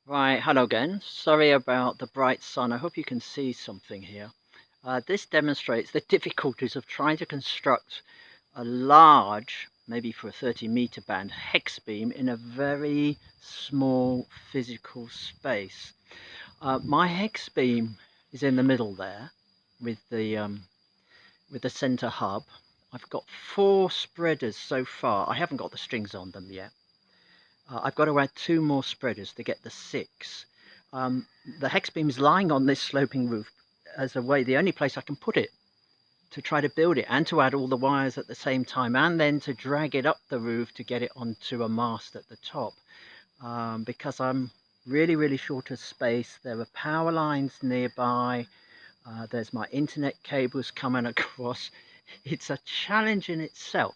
Right, hello again. Sorry about the bright sun. I hope you can see something here. This demonstrates the difficulties of trying to construct a large, maybe for a 30-meter band, hex beam in a very small physical space. My hex beam is in the middle there with the center hub. I've got 4 spreaders so far. I haven't got the strings on them yet. I've got to add 2 more spreaders to get the 6. The hex beam is lying on this sloping roof as a way, the only place I can put it to try to build it and to add all the wires at the same time, and then to drag it up the roof to get it onto a mast at the top, because I'm really short of space. There are power lines nearby. There's my internet cables coming across. It's a challenge in itself.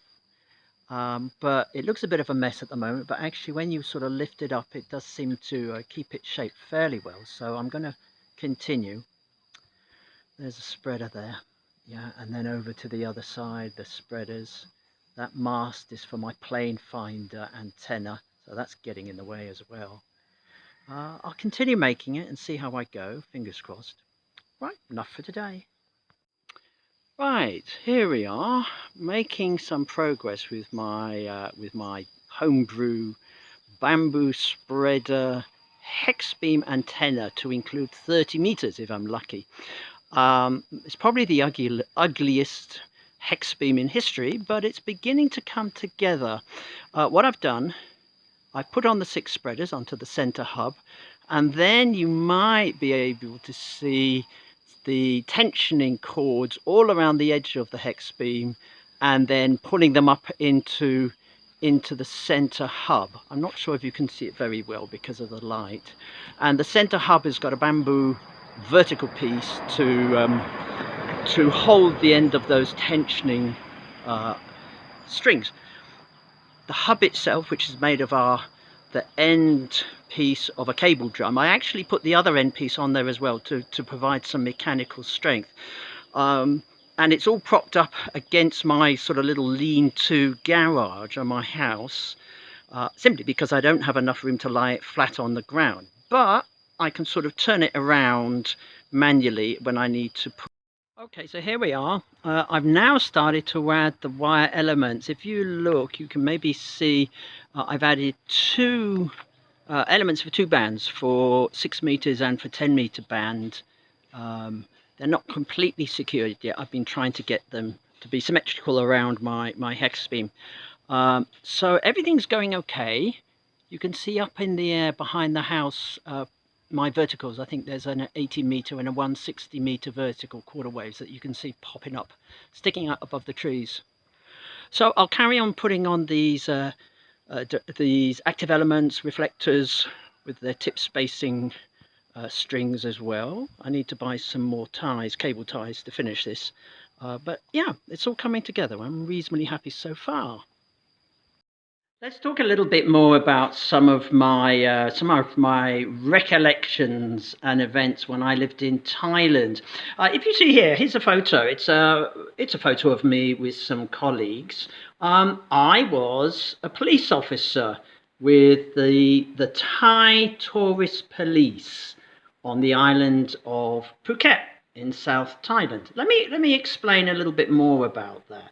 But it looks a bit of a mess at the moment, but actually when you sort of lift it up, it does seem to keep its shape fairly well. So I'm going to continue. There's a spreader there, yeah, and then over to the other side, the spreaders. That mast is for my plane finder antenna, so that's getting in the way as well. I'll continue making it and see how I go, fingers crossed. Right, enough for today. Right, here we are, making some progress with my homebrew bamboo spreader hex beam antenna to include 30 meters if I'm lucky. It's probably the ugliest hex beam in history, but it's beginning to come together. What I've done, I've put on the 6 spreaders onto the center hub, and then you might be able to see the tensioning cords all around the edge of the hex beam, and then pulling them up into the center hub. I'm not sure if you can see it very well because of the light. And the center hub has got a bamboo vertical piece to hold the end of those tensioning strings. The hub itself, which is made of the end piece of a cable drum, I actually put the other end piece on there as well to provide some mechanical strength. And it's all propped up against my sort of little lean-to garage on my house, simply because I don't have enough room to lie it flat on the ground. But I can sort of turn it around manually when I need to. Okay, so here we are. I've now started to add the wire elements. If you look, you can maybe see I've added 2 elements for 2 bands, for 6 meters and for 10-meter band. They're not completely secured yet. I've been trying to get them to be symmetrical around my hex beam. So everything's going okay. You can see up in the air behind the house my verticals. I think there's an 80-meter and a 160-meter vertical quarter waves that you can see popping up, sticking out above the trees. So I'll carry on putting on these active elements, reflectors with their tip spacing strings as well. I need to buy some more ties, cable ties, to finish this. But yeah, it's all coming together. I'm reasonably happy so far. Let's talk a little bit more about some of my recollections and events when I lived in Thailand. If you see here, here's a photo. It's a photo of me with some colleagues. I was a police officer with the Thai tourist police on the island of Phuket in South Thailand. Let me explain a little bit more about that.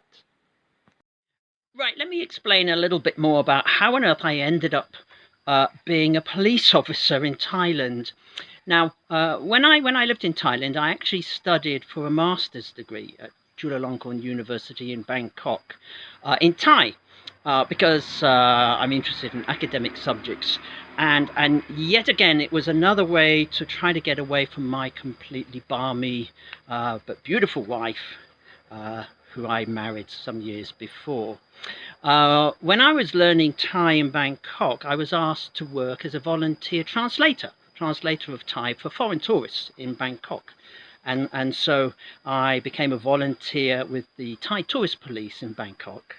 Right, let me explain a little bit more about how on earth I ended up being a police officer in Thailand. Now, when I lived in Thailand, I actually studied for a master's degree at Chulalongkorn University in Bangkok in Thai, because I'm interested in academic subjects. And yet again, it was another way to try to get away from my completely balmy but beautiful wife, who I married some years before. When I was learning Thai in Bangkok, I was asked to work as a volunteer translator of Thai for foreign tourists in Bangkok. And so I became a volunteer with the Thai tourist police in Bangkok.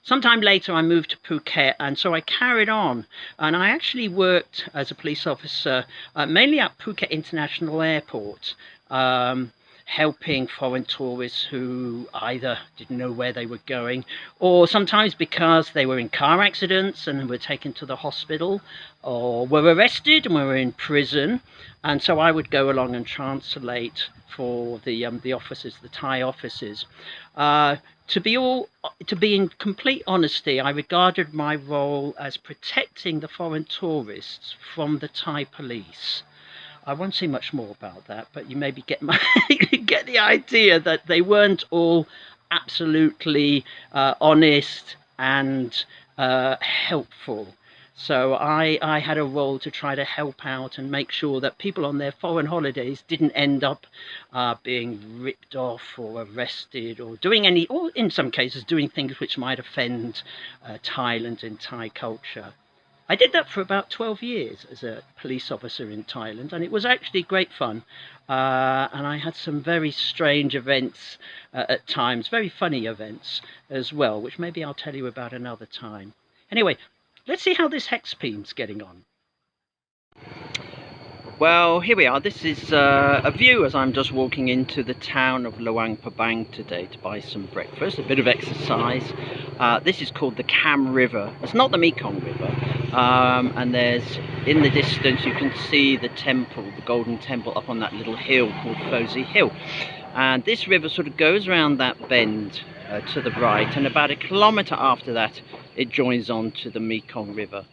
Sometime later, I moved to Phuket, and so I carried on. And I actually worked as a police officer mainly at Phuket International Airport, helping foreign tourists who either didn't know where they were going, or sometimes because they were in car accidents and were taken to the hospital, or were arrested and were in prison. And so I would go along and translate for the officers, the Thai officers. To be in complete honesty, I regarded my role as protecting the foreign tourists from the Thai police. I won't say much more about that, but you maybe get get the idea that they weren't all absolutely honest and helpful. So I had a role to try to help out and make sure that people on their foreign holidays didn't end up being ripped off or arrested or doing any, or in some cases doing things which might offend Thailand and Thai culture. I did that for about 12 years as a police officer in Thailand, and it was actually great fun. And I had some very strange events at times, very funny events as well, which maybe I'll tell you about another time. Anyway, let's see how this hex beam's getting on. Well, here we are. This is a view as I'm just walking into the town of Luang Prabang today to buy some breakfast, a bit of exercise. This is called the Cam River. It's not the Mekong River. And there's, in the distance, you can see the temple, the Golden Temple, up on that little hill called Fosi Hill. And this river sort of goes around that bend to the right, and about 1 kilometre after that, it joins on to the Mekong River.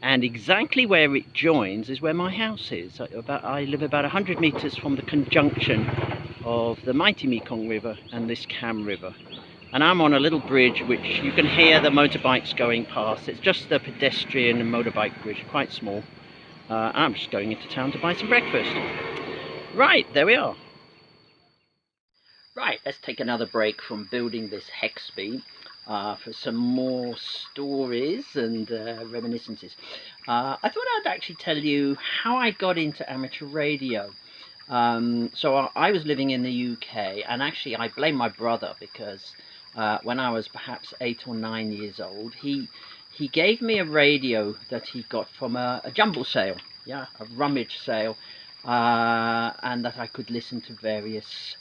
And exactly where it joins is where my house is. I live about 100 meters from the conjunction of the mighty Mekong River and this Cam River. And I'm on a little bridge which you can hear the motorbikes going past. It's just a pedestrian and motorbike bridge, quite small. And I'm just going into town to buy some breakfast. Right, there we are. Right, let's take another break from building this hex beam. For some more stories and reminiscences. I thought I'd actually tell you how I got into amateur radio. So I was living in the UK, and actually I blame my brother because when I was perhaps 8 or 9 years old, he gave me a radio that he got from a jumble sale, yeah, a rummage sale, and that I could listen to various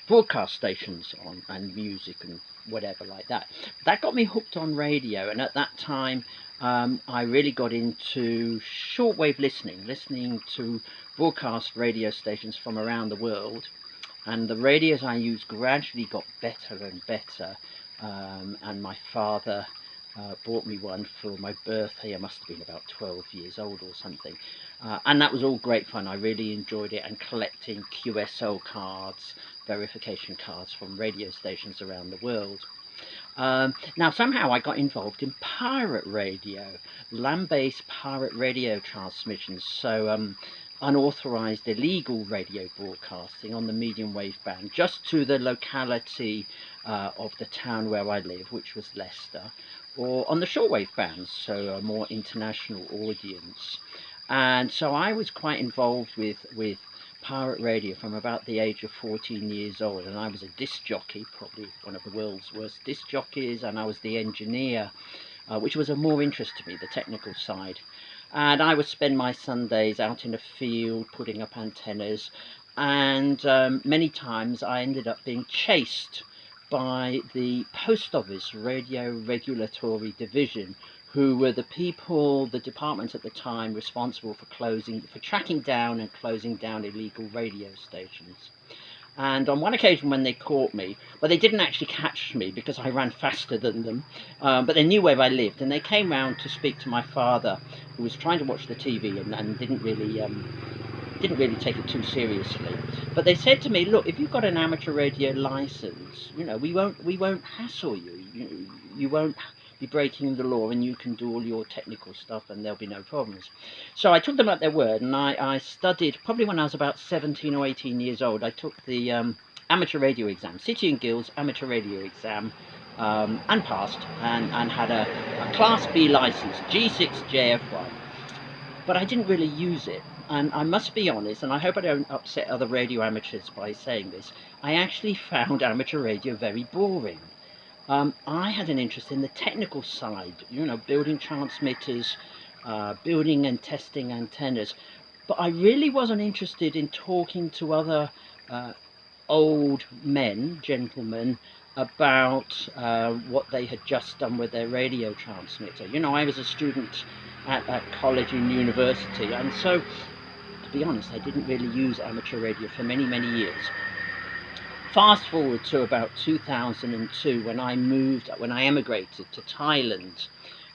broadcast stations on, and music and whatever like that. That got me hooked on radio, and at that time I really got into shortwave listening to broadcast radio stations from around the world, and the radios I used gradually got better and better, and my father bought me one for my birthday. I must have been about 12 years old or something, and that was all great fun. I really enjoyed it, and collecting QSL cards, verification cards from radio stations around the world. Now somehow I got involved in pirate radio, land-based pirate radio transmissions, so unauthorized illegal radio broadcasting on the medium wave band just to the locality of the town where I live, which was Leicester, or on the shortwave bands, so a more international audience. And so I was quite involved with pirate radio from about the age of 14 years old, and I was a disc jockey, probably one of the world's worst disc jockeys, and I was the engineer, which was of more interest to me, the technical side. And I would spend my Sundays out in the field putting up antennas, and many times I ended up being chased by the Post Office Radio Regulatory Division, who were the people, the departments at the time responsible for tracking down and closing down illegal radio stations. And on one occasion when they caught me, well, they didn't actually catch me because I ran faster than them, but they knew where I lived, and they came round to speak to my father, who was trying to watch the TV and didn't really take it too seriously. But they said to me, look, if you've got an amateur radio license, you know, we won't hassle you. You won't be breaking the law, and you can do all your technical stuff and there'll be no problems. So I took them at their word, and I studied, probably when I was about 17 or 18 years old, I took the amateur radio exam, City and Guilds amateur radio exam, and passed, and had a Class B license, G6JFY. But I didn't really use it, and I must be honest, and I hope I don't upset other radio amateurs by saying this, I actually found amateur radio very boring. I had an interest in the technical side, you know, building transmitters, building and testing antennas, but I really wasn't interested in talking to other old men, gentlemen, about what they had just done with their radio transmitter. You know, I was a student at college and university, and so, to be honest, I didn't really use amateur radio for many, many years. Fast forward to about 2002 when I emigrated to Thailand.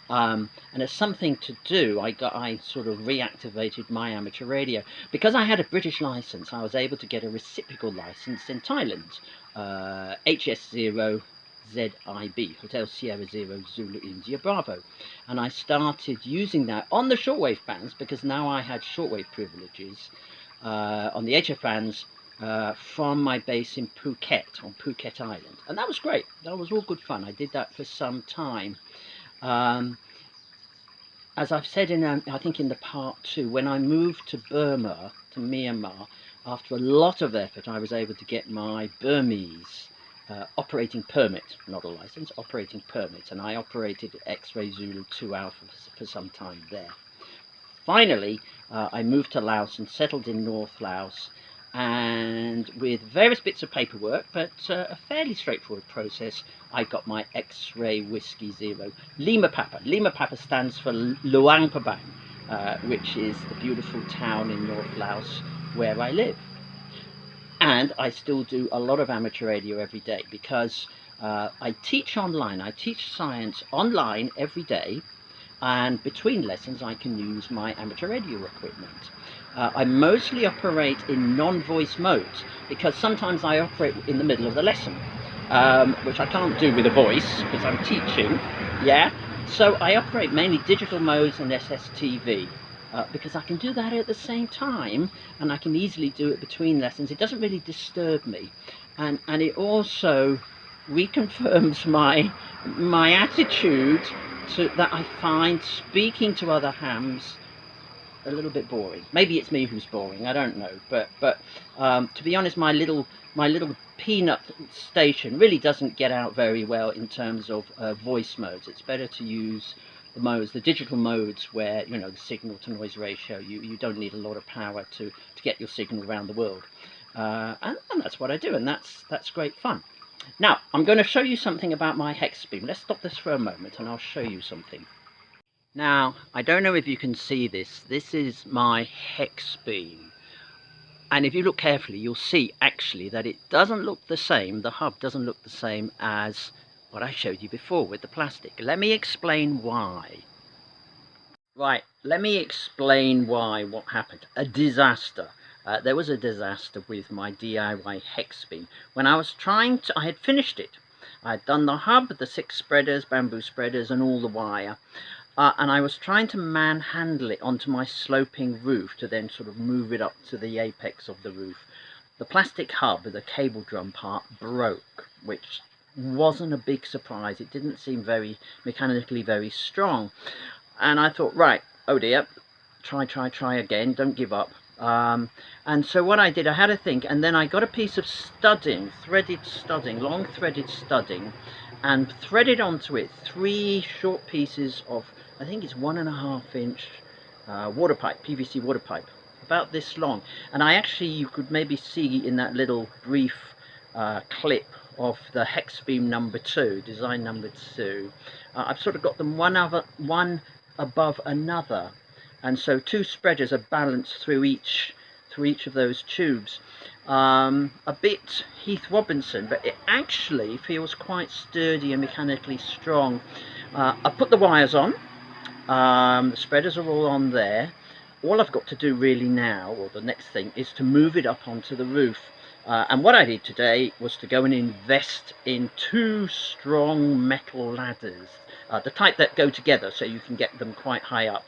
And as something to do, I sort of reactivated my amateur radio. Because I had a British license, I was able to get a reciprocal license in Thailand, HS0ZIB, Hotel Sierra Zero Zulu India Bravo. And I started using that on the shortwave bands, because now I had shortwave privileges on the HF bands from my base in Phuket, on Phuket Island. And that was great. That was all good fun. I did that for some time. As I've said I think in the part 2, when I moved to Burma, to Myanmar, after a lot of effort, I was able to get my Burmese operating permit, not a license, operating permit, and I operated XZ2A for some time there. Finally, I moved to Laos and settled in North Laos, and with various bits of paperwork, but a fairly straightforward process, I got my X-ray Whiskey Zero Lima Papa. Lima Papa stands for Luang Prabang, which is the beautiful town in North Laos where I live. And I still do a lot of amateur radio every day, because I teach online. I teach science online every day, and between lessons I can use my amateur radio equipment. I mostly operate in non-voice modes, because sometimes I operate in the middle of the lesson, which I can't do with a voice because I'm teaching, yeah? So I operate mainly digital modes and SSTV, because I can do that at the same time, and I can easily do it between lessons. It doesn't really disturb me, and it also reconfirms my attitude that I find speaking to other hams a little bit boring. Maybe it's me who's boring, I don't know, but to be honest, my little peanut station really doesn't get out very well in terms of voice modes. It's better to use the modes, the digital modes, where, you know, the signal to noise ratio, you don't need a lot of power to get your signal around the world, and that's what I do, and that's great fun. Now, I'm going to show you something about my Hex Beam. Let's stop this for a moment and I'll show you something. Now, I don't know if you can see this. This is my Hex Beam. And if you look carefully, you'll see actually that it doesn't look the same. The hub doesn't look the same as what I showed you before with the plastic. Let me explain why. Right, let me explain why, what happened. A disaster. There was a disaster with my DIY Hex Beam. When I was I had finished it. I had done the hub, the 6 spreaders, bamboo spreaders, and all the wire. And I was trying to manhandle it onto my sloping roof to then sort of move it up to the apex of the roof. The plastic hub, the cable drum part, broke, which wasn't a big surprise. It didn't seem mechanically very strong. And I thought, right, oh dear, try again, don't give up. And so what I did, I had a think, and then I got a piece of studding, threaded studding, long threaded studding, and threaded onto it 3 short pieces of, I think it's 1.5 inch water pipe, PVC water pipe, about this long. And I actually, you could maybe see in that little brief clip of the Hex Beam number 2, design number 2, I've sort of got them one above another, and so 2 spreaders are balanced through each of those tubes. A bit Heath Robinson, but it actually feels quite sturdy and mechanically strong. I put the wires on, the spreaders are all on there. All I've got to do really now, or the next thing, is to move it up onto the roof. And what I did today was to go and invest in 2 strong metal ladders, the type that go together so you can get them quite high up.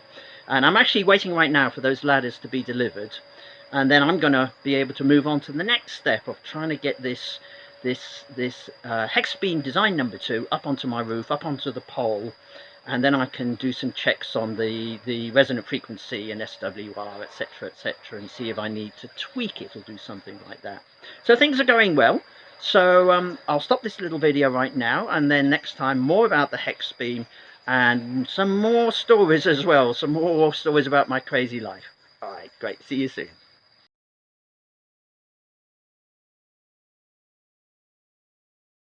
And I'm actually waiting right now for those ladders to be delivered, and then I'm going to be able to move on to the next step of trying to get this Hex Beam design number 2 up onto my roof, up onto the pole, and then I can do some checks on the resonant frequency and SWR, etc, and see if I need to tweak it or do something like that. So things are going well. So I'll stop this little video right now, and then next time more about the Hex Beam and some more stories as well, some more stories about my crazy life. All right, great, see you soon.